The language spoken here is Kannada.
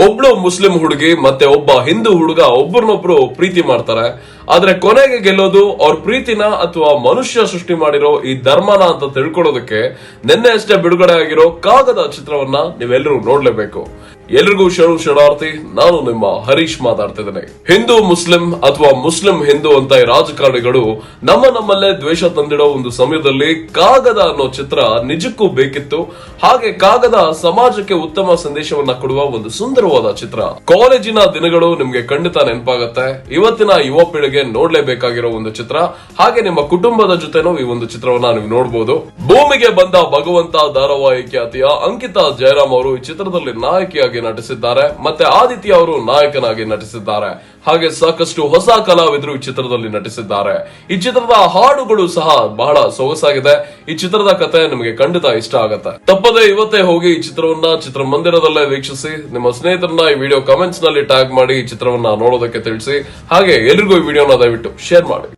ಒಬ್ಳು ಮುಸ್ಲಿಂ ಹುಡುಗಿ ಮತ್ತೆ ಒಬ್ಬ ಹಿಂದೂ ಹುಡುಗ ಒಬ್ಬರನ್ನೊಬ್ರು ಪ್ರೀತಿ ಮಾಡ್ತಾರೆ. ಆದ್ರೆ ಕೊನೆಗೆ ಗೆಲ್ಲೋದು ಅವ್ರ ಪ್ರೀತಿನ ಅಥವಾ ಮನುಷ್ಯ ಸೃಷ್ಟಿ ಮಾಡಿರೋ ಈ ಧರ್ಮನ ಅಂತ ತಿಳ್ಕೊಳ್ಳೋದಕ್ಕೆ ನಿನ್ನೆ ಅಷ್ಟೇ ಬಿಡುಗಡೆ ಆಗಿರೋ ಕಾಗದ ಚಿತ್ರವನ್ನ ನೀವೆಲ್ಲರೂ ನೋಡ್ಲೇಬೇಕು. ಎಲ್ರಿಗೂ ಶರಣಾರ್ಥಿ. ನಾನು ನಿಮ್ಮ ಹರೀಶ್ ಮಾತಾಡ್ತಿದ್ದೇನೆ. ಹಿಂದೂ ಮುಸ್ಲಿಂ ಅಥವಾ ಮುಸ್ಲಿಂ ಹಿಂದೂ ಅಂತ ಈ ರಾಜಕಾರಣಿಗಳು ನಮ್ಮಲ್ಲೇ ದ್ವೇಷ ತಂದಿಡೋ ಒಂದು ಸಮಯದಲ್ಲಿ ಕಾಗದ ಅನ್ನೋ ಚಿತ್ರ ನಿಜಕ್ಕೂ ಬೇಕಿತ್ತು. ಹಾಗೆ ಕಾಗದ ಸಮಾಜಕ್ಕೆ ಉತ್ತಮ ಸಂದೇಶವನ್ನ ಕೊಡುವ ಒಂದು ಸುಂದರವಾದ ಚಿತ್ರ. ಕಾಲೇಜಿನ ದಿನಗಳು ನಿಮ್ಗೆ ಖಂಡಿತ ನೆನಪಾಗತ್ತೆ. ಇವತ್ತಿನ ಯುವ ಪೀಳಿಗೆ ನೋಡ್ಲೇಬೇಕಾಗಿರೋ ಒಂದು ಚಿತ್ರ. ಹಾಗೆ ನಿಮ್ಮ ಕುಟುಂಬದ ಜೊತೆನೂ ಈ ಒಂದು ಚಿತ್ರವನ್ನ ನೀವು ನೋಡಬಹುದು. ಭೂಮಿಗೆ ಬಂದ ಭಗವಂತ ಧಾರಾವಾಹಿ ಖ್ಯಾತಿಯ ಅಂಕಿತಾ ಜಯರಾಮ್ ಅವರು ಈ ಚಿತ್ರದಲ್ಲಿ ನಾಯಕಿಯಾಗಿ ನಟಿಸಿದ್ದಾರೆ. ಮತ್ತೆ ಆದಿತ್ಯ ಅವರು ನಾಯಕನಾಗಿ ನಟಿಸಿದ್ದಾರೆ. ಹಾಗೆ ಸಾಕಷ್ಟು ಹೊಸ ಕಲಾವಿದರು ಈ ಚಿತ್ರದಲ್ಲಿ ನಟಿಸಿದ್ದಾರೆ. ಈ ಚಿತ್ರದ ಹಾಡುಗಳು ಸಹ ಬಹಳ ಸೊಗಸಾಗಿದೆ. ಈ ಚಿತ್ರದ ಕತೆ ನಿಮಗೆ ಖಂಡಿತ ಇಷ್ಟ ಆಗುತ್ತೆ. ತಪ್ಪದೆ ಇವತ್ತೇ ಹೋಗಿ ಈ ಚಿತ್ರವನ್ನ ಚಿತ್ರಮಂದಿರದಲ್ಲೇ ವೀಕ್ಷಿಸಿ. ನಿಮ್ಮ ಸ್ನೇಹಿತರನ್ನ ಈ ವಿಡಿಯೋ ಕಮೆಂಟ್ಸ್ ನಲ್ಲಿ ಟ್ಯಾಗ್ ಮಾಡಿ ಈ ಚಿತ್ರವನ್ನ ನೋಡೋದಕ್ಕೆ ತಿಳಿಸಿ. ಹಾಗೆ ಎಲ್ರಿಗೂ ಈ ವಿಡಿಯೋನ ದಯವಿಟ್ಟು ಶೇರ್ ಮಾಡಿ.